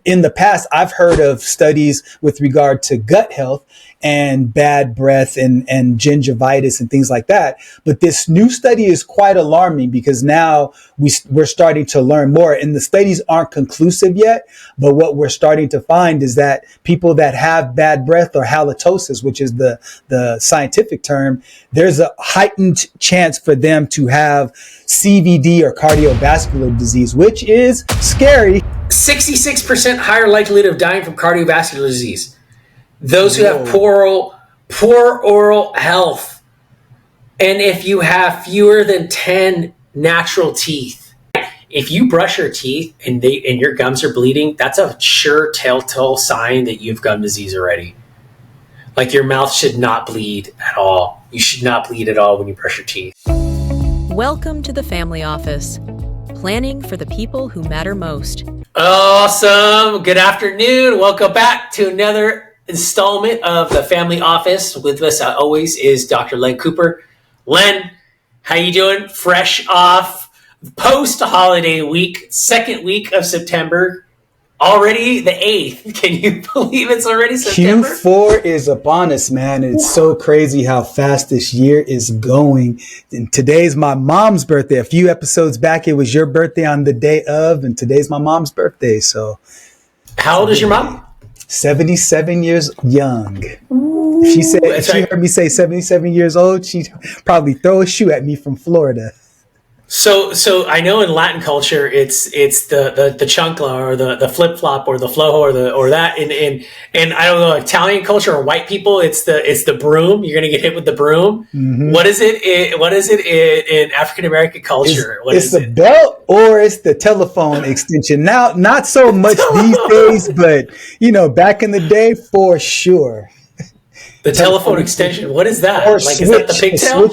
In the past, I've heard of studies with regard to gut health and bad breath and gingivitis and things like that. But this new study is quite alarming because now we're starting to learn more, and the studies aren't conclusive yet. But what we're starting to find is that people that have bad breath or halitosis, which is the scientific term, there's a heightened chance for them to have CVD or cardiovascular disease, which is scary. 66% higher likelihood of dying from cardiovascular disease. Those who have poor oral health. And if you have fewer than 10 natural teeth. If you brush your teeth and your gums are bleeding, that's a sure telltale sign that you have gum disease already. Like, your mouth should not bleed at all. You should not bleed at all when you brush your teeth. Welcome to the Family Office. Planning for the people who matter most. Awesome. Good afternoon. Welcome back to another installment of the Family Office. With us, as always, is Dr. Len Cooper. Len, how you doing? Fresh off post-holiday week, second week of September. Already the 8th. Can you believe it's already September? Q4 is upon us, man. It's so crazy how fast this year is going. And today's my mom's birthday. A few episodes back, it was your birthday on the day of, and today's my mom's birthday. So, how old is your mom? 77 years young. Ooh, if she heard me say 77 years old, she'd probably throw a shoe at me from Florida. So I know in Latin culture it's the chancla or the flip flop or the flojo or that and I don't know, Italian culture or white people it's the broom. You're gonna get hit with the broom. Mm-hmm. What is it in African American culture? It's the belt or it's the telephone extension. Now, not so much these days, but back in the day, for sure. The telephone extension. What is that? Or like, switch, is that the pigtail?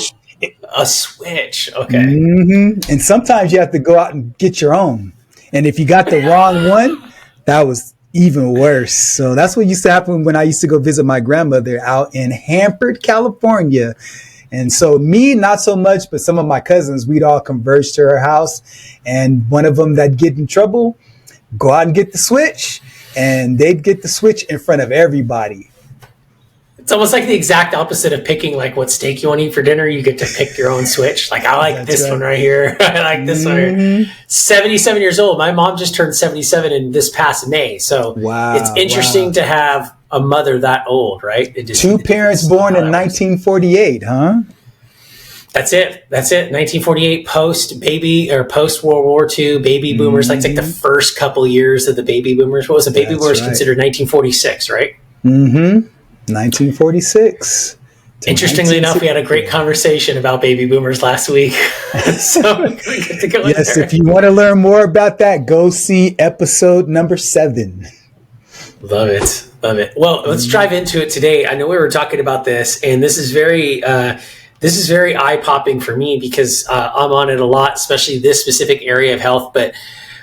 A switch. Okay. Mm-hmm. And sometimes you have to go out and get your own. And if you got the wrong one, that was even worse. So that's what used to happen when I used to go visit my grandmother out in Hanford, California. And so me, not so much, but some of my cousins, we'd all converge to her house. And one of them that'd get in trouble, go out and get the switch. And they'd get the switch in front of everybody. It's almost like the exact opposite of picking like what steak you want to eat for dinner. You get to pick your own switch. Like, I like this one right here. I like this one here. 77 years old. My mom just turned 77 in this past May. So it's interesting to have a mother that old, right? Two parents born in 1948, huh? That's it. 1948 post World War II baby boomers. Like, it's like the first couple years of the baby boomers. What was the baby boomers considered? 1946, right? Mm-hmm. 1946. Interestingly enough, we had a great conversation about baby boomers last week. So we get to go yes, there. If you want to learn more about that, go see episode number 7. Love it. Well, let's dive into it today. I know we were talking about this, and this is very eye-popping for me because I'm on it a lot, especially this specific area of health. But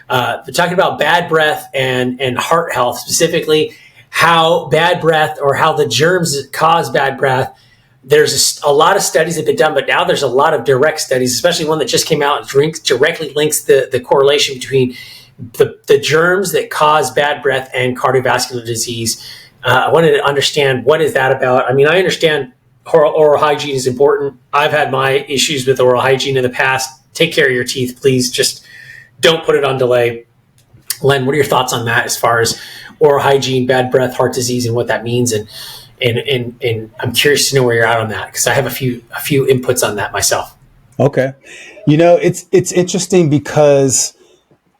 we're talking about bad breath and heart health specifically. How bad breath or how the germs that cause bad breath. There's a lot of studies that have been done, but now there's a lot of direct studies, especially one that just came out and directly links the correlation between the germs that cause bad breath and cardiovascular disease. I wanted to understand, what is that about? I mean, I understand oral hygiene is important. I've had my issues with oral hygiene in the past. Take care of your teeth, please. Just don't put it on delay. Len, what are your thoughts on that as far as oral hygiene, bad breath, heart disease, and what that means? And I'm curious to know where you're at on that because I have a few inputs on that myself. Okay. It's interesting because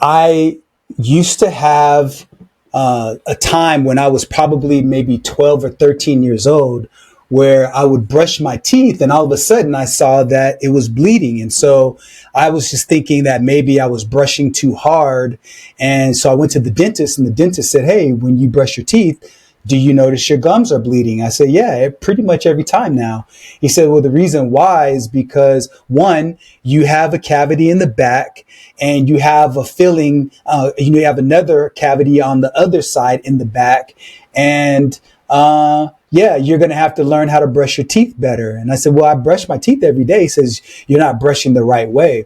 I used to have a time when I was probably maybe 12 or 13 years old where I would brush my teeth and all of a sudden I saw that it was bleeding. And so I was just thinking that maybe I was brushing too hard. And so I went to the dentist and the dentist said, "Hey, when you brush your teeth, do you notice your gums are bleeding?" I said, "Yeah, pretty much every time now." He said, "Well, the reason why is because 1, you have a cavity in the back and you have a filling, you have another cavity on the other side in the back. And, yeah, you're going to have to learn how to brush your teeth better." And I said, "Well, I brush my teeth every day." He says, "You're not brushing the right way."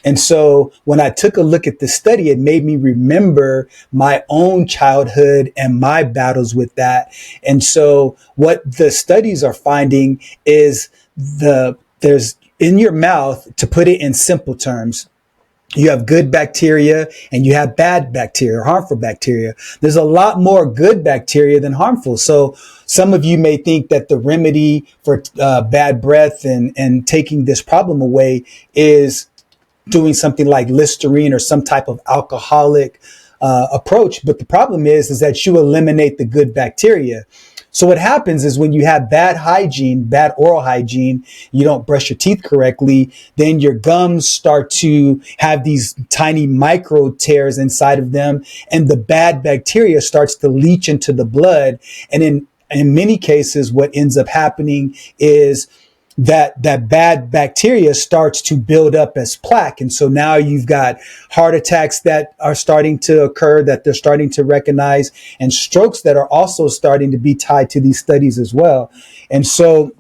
And so when I took a look at the study, it made me remember my own childhood and my battles with that. And so what the studies are finding is there's in your mouth, to put it in simple terms, you have good bacteria and you have bad bacteria, harmful bacteria. There's a lot more good bacteria than harmful. So some of you may think that the remedy for bad breath and taking this problem away is doing something like Listerine or some type of alcoholic approach. But the problem is that you eliminate the good bacteria. So what happens is when you have bad hygiene, bad oral hygiene, you don't brush your teeth correctly, then your gums start to have these tiny micro tears inside of them, and the bad bacteria starts to leach into the blood. And in many cases, what ends up happening is that bad bacteria starts to build up as plaque. And so now you've got heart attacks that are starting to occur, that they're starting to recognize, and strokes that are also starting to be tied to these studies as well. And so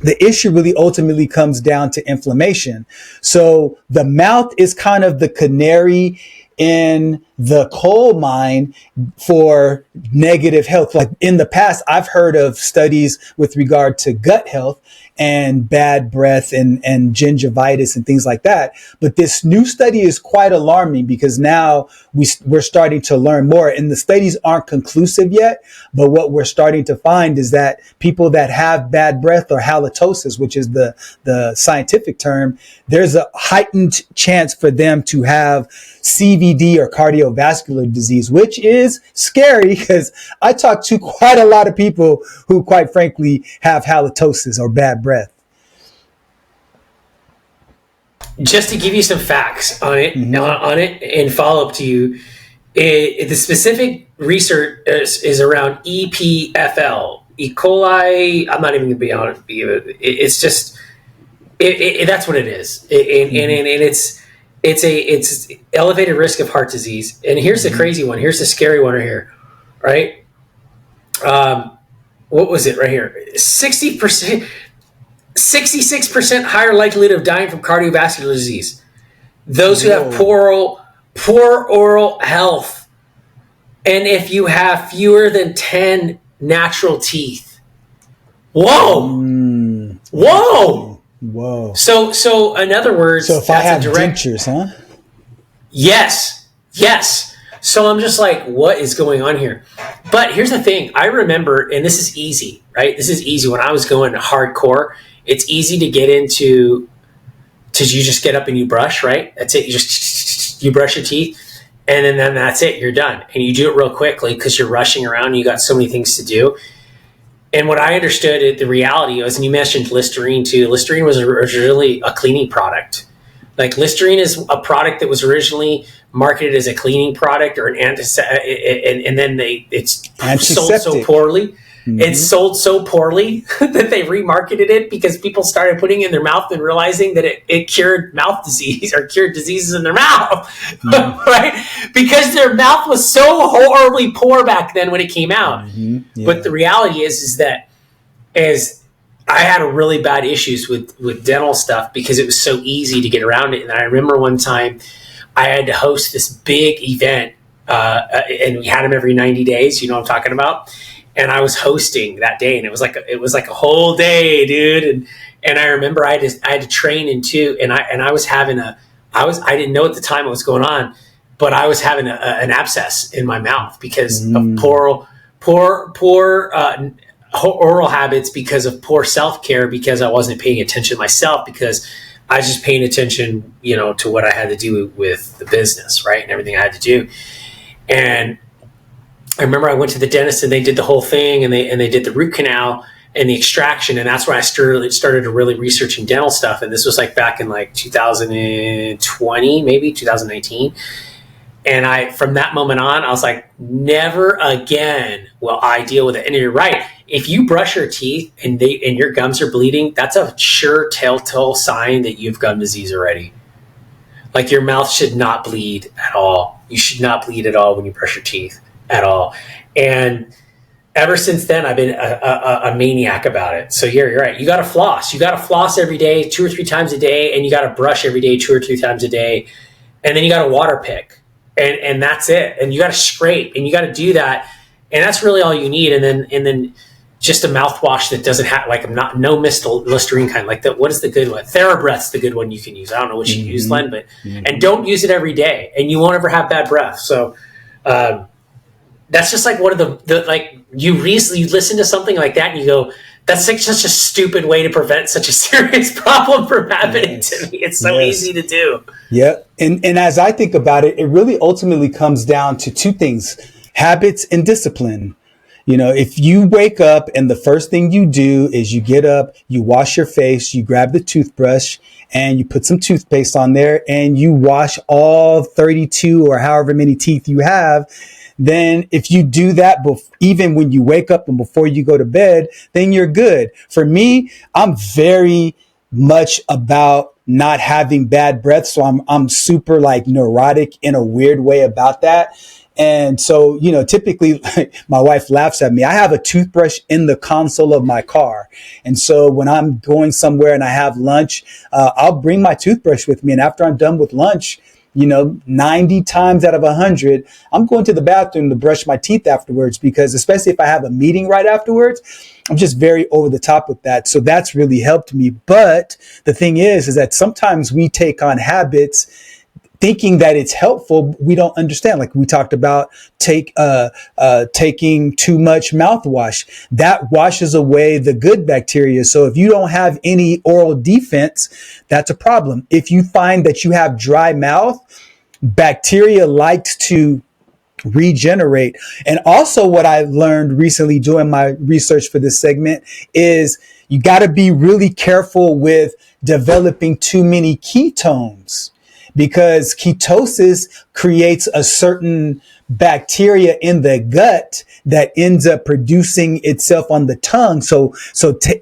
the issue really ultimately comes down to inflammation. So the mouth is kind of the canary in the coal mine for negative health. Like in the past, I've heard of studies with regard to gut health and bad breath and gingivitis and things like that. But this new study is quite alarming because now we're starting to learn more, and the studies aren't conclusive yet. But what we're starting to find is that people that have bad breath or halitosis, which is the scientific term, there's a heightened chance for them to have CVD or cardiovascular disease, which is scary because I talk to quite a lot of people who, quite frankly, have halitosis or bad breath. Just to give you some facts on it, and follow up to you, the specific research is around EPFL, E. coli. I'm not even going to be honest. It's just that's what it is, and it's elevated risk of heart disease. And here's the crazy one. Here's the scary one right here, right? What was it right here? 60%. 66% higher likelihood of dying from cardiovascular disease. Those who have poor oral health. And if you have fewer than 10 natural teeth. Whoa. Whoa. So in other words, so if I have dentures, huh? Yes. So I'm just like, what is going on here? But here's the thing. I remember, and this is easy, right? This is easy. When I was going hardcore, it's easy to get into, because you just get up and you brush, right? That's it. You brush your teeth, and then that's it. You're done. And you do it real quickly because you're rushing around and you got so many things to do. And what I understood, the reality was, and you mentioned Listerine too. Listerine was originally a cleaning product. Like Listerine is a product that was originally marketed as a cleaning product or an antiseptic, and then it's sold so poorly. It's sold so poorly that they remarketed it because people started putting it in their mouth and realizing that it cured mouth disease or cured diseases in their mouth, right? Because their mouth was so horribly poor back then when it came out. But the reality is that as I had really bad issues with dental stuff because it was so easy to get around it. And I remember one time I had to host this big event, and we had them every 90 days. You know what I'm talking about? And I was hosting that day, and it was like a whole day, dude. And I remember I had to train in two, and I was having I didn't know at the time what was going on, but I was having an abscess in my mouth because of poor oral habits, because of poor self-care, because I wasn't paying attention myself, because I was just paying attention, to what I had to do with the business, right? And everything I had to do. And I remember I went to the dentist and they did the whole thing, and they did the root canal and the extraction. And that's when I started to really researching dental stuff. And this was like back in like 2020, maybe 2019. And from that moment on, I was like, never again will I deal with it. And you're right. If you brush your teeth and your gums are bleeding, that's a sure telltale sign that you've gum disease already. Like your mouth should not bleed at all. You should not bleed at all when you brush your teeth at all. And ever since then, I've been a maniac about it. So you're right. You got to floss. You got to floss every day, 2 or 3 times a day, and you got to brush every day, 2 or 3 times a day, and then you got to water pick, and that's it. And you got to scrape, and you got to do that, and that's really all you need. And then just a mouthwash that doesn't have like no Listerine kind. Like what is the good one? TheraBreath's the good one you can use. I don't know what you use, Len, but and don't use it every day, and you won't ever have bad breath. So. That's just like one of the like you listen to something like that and you go, that's like such a stupid way to prevent such a serious problem from happening to me. It's so easy to do. Yeah. And as I think about it, it really ultimately comes down to 2 things, habits and discipline. You know, if you wake up and the first thing you do is you get up, you wash your face, you grab the toothbrush and you put some toothpaste on there and you wash all 32 or however many teeth you have, then if you do that even when you wake up and before you go to bed, then you're good. For me, I'm very much about not having bad breath. So I'm super like neurotic in a weird way about that. And so, you know, typically my wife laughs at me. I have a toothbrush in the console of my car. And so when I'm going somewhere and I have lunch, I'll bring my toothbrush with me. And after I'm done with lunch, you know, 90 times out of 100, I'm going to the bathroom to brush my teeth afterwards, because especially if I have a meeting right afterwards, I'm just very over the top with that. So that's really helped me. But the thing is that sometimes we take on habits thinking that it's helpful. We don't understand. Like we talked about taking too much mouthwash. That washes away the good bacteria. So if you don't have any oral defense, that's a problem. If you find that you have dry mouth, bacteria likes to regenerate. And also what I learned recently doing my research for this segment is you got to be really careful with developing too many ketones, because ketosis creates a certain bacteria in the gut that ends up producing itself on the tongue. So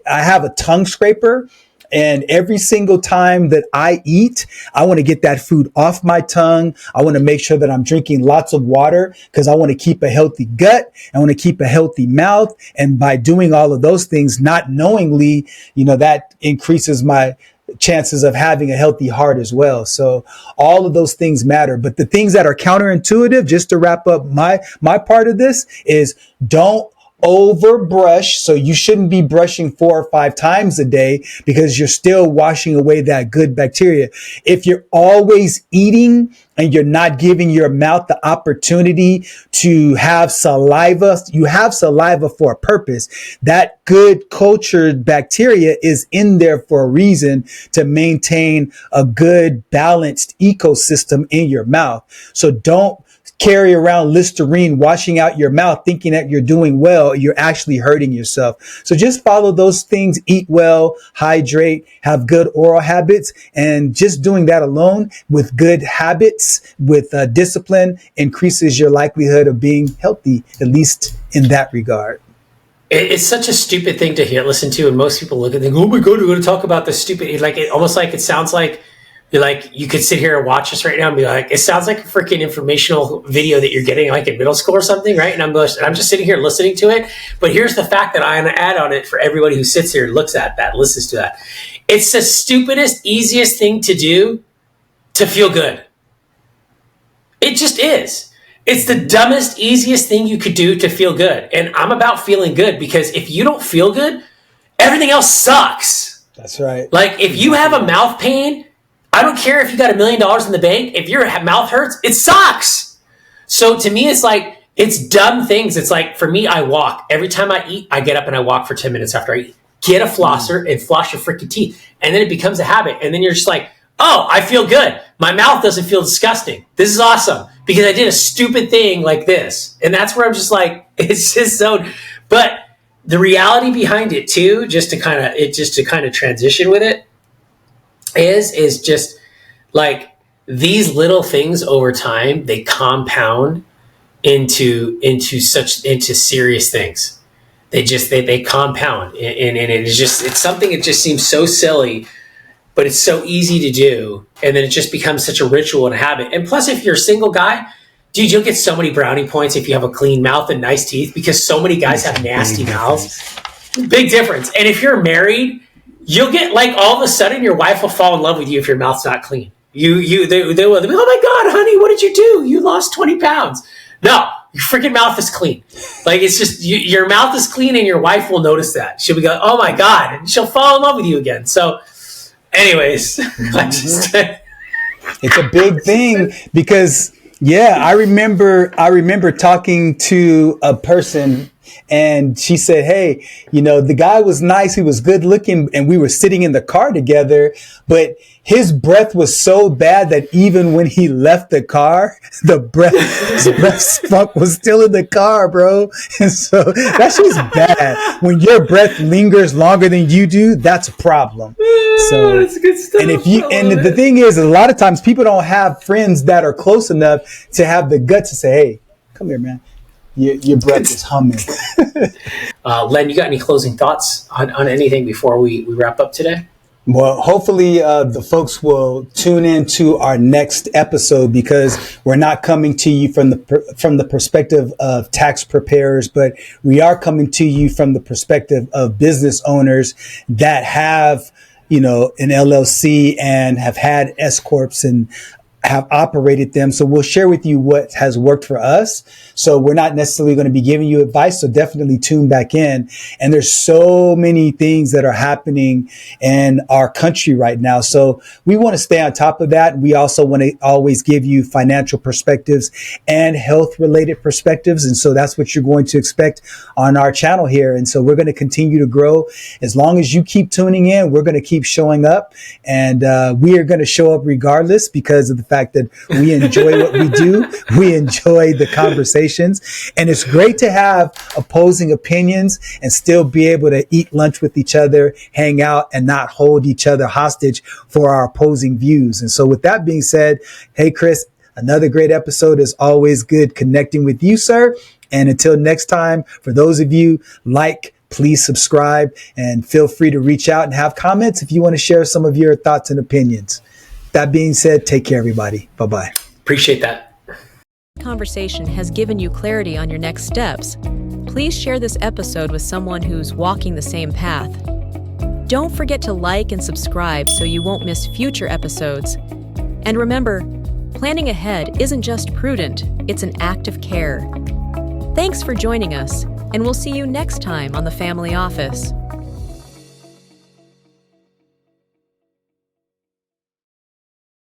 I have a tongue scraper, and every single time that I eat, I want to get that food off my tongue. I want to make sure that I'm drinking lots of water because I want to keep a healthy gut. I want to keep a healthy mouth. And by doing all of those things, not knowingly, you know, that increases my chances of having a healthy heart as well. So all of those things matter. But the things that are counterintuitive, just to wrap up my part of this, is don't over brush. So you shouldn't be brushing 4 or 5 times a day, because you're still washing away that good bacteria. If you're always eating and you're not giving your mouth the opportunity to have saliva, you have saliva for a purpose. That good cultured bacteria is in there for a reason, to maintain a good balanced ecosystem in your mouth. So don't carry around Listerine washing out your mouth thinking that you're doing well. You're actually hurting yourself. So just follow those things, eat well, hydrate, have good oral habits, and just doing that alone with good habits, with discipline, increases your likelihood of being healthy, at least in that regard. It's such a stupid thing to listen to, and most people look at it and think, oh my God, we're going to talk about this stupid, like it almost like it sounds like you could sit here and watch us right now and be like, it sounds like a freaking informational video that you're getting like in middle school or something, right? And I'm just sitting here listening to it. But here's the fact that I'm going to add on it for everybody who sits here and looks at that, listens to that. It's the stupidest, easiest thing to do to feel good. It just is. It's the dumbest, easiest thing you could do to feel good. And I'm about feeling good, because if you don't feel good, everything else sucks. That's right. Like if you have a mouth pain, I don't care if you got $1 million in the bank. If your mouth hurts, it sucks. So to me, it's like, it's dumb things. It's like, for me, I walk. Every time I eat, I get up and I walk for 10 minutes after I eat. Get a flosser and floss your freaking teeth. And then it becomes a habit. And then you're just like, oh, I feel good. My mouth doesn't feel disgusting. This is awesome, because I did a stupid thing like this. And that's where I'm just like, it's just so, but the reality behind it too, just to kind of transition with it, is just like these little things over time, they compound into serious things. They compound, and it's something, it just seems so silly, but it's so easy to do. And then it just becomes such a ritual and a habit. And plus, if you're a single guy, Dude, you'll get so many brownie points if you have a clean mouth and nice teeth, because so many guys have nasty mouths. Big difference. And if you're married, you'll get like all of a sudden your wife will fall in love with you if your mouth's not clean. They will be, oh my God, honey, what did you do? You lost 20 pounds. No, your freaking mouth is clean. Like, it's just, your mouth is clean and your wife will notice that. She'll be going, oh my God, and she'll fall in love with you again. So anyways, it's a big thing because, yeah, I remember talking to a person and she said, hey, the guy was nice. He was good looking and we were sitting in the car together, but his breath was so bad that even when he left the car, the breath spunk was still in the car, bro. And so that shit's bad. When your breath lingers longer than you do, that's a problem. So that's good stuff. And the thing is, a lot of times people don't have friends that are close enough to have the guts to say, hey, come here, man. Your breath is humming. Len, you got any closing thoughts on anything before we wrap up today? Well, hopefully the folks will tune in to our next episode, because we're not coming to you from the perspective of tax preparers, but we are coming to you from the perspective of business owners that have, an LLC and have had S corps and have operated them. So we'll share with you what has worked for us. So we're not necessarily going to be giving you advice. So definitely tune back in. And there's so many things that are happening in our country right now. So we want to stay on top of that. We also want to always give you financial perspectives and health related perspectives. And so that's what you're going to expect on our channel here. And so we're going to continue to grow. As long as you keep tuning in, we're going to keep showing up, and we are going to show up regardless, because of the fact that we enjoy what we do. We enjoy the conversations, and it's great to have opposing opinions and still be able to eat lunch with each other, hang out, and not hold each other hostage for our opposing views. And so with that being said, hey, Chris, another great episode. Is always good connecting with you, sir. And until next time, for those of you, please subscribe, and feel free to reach out and have comments if you want to share some of your thoughts and opinions. That being said, take care, everybody. Bye-bye. Appreciate that. Conversation has given you clarity on your next steps. Please share this episode with someone who's walking the same path. Don't forget to like and subscribe so you won't miss future episodes. And remember, planning ahead isn't just prudent, it's an act of care. Thanks for joining us, and we'll see you next time on The Family Office.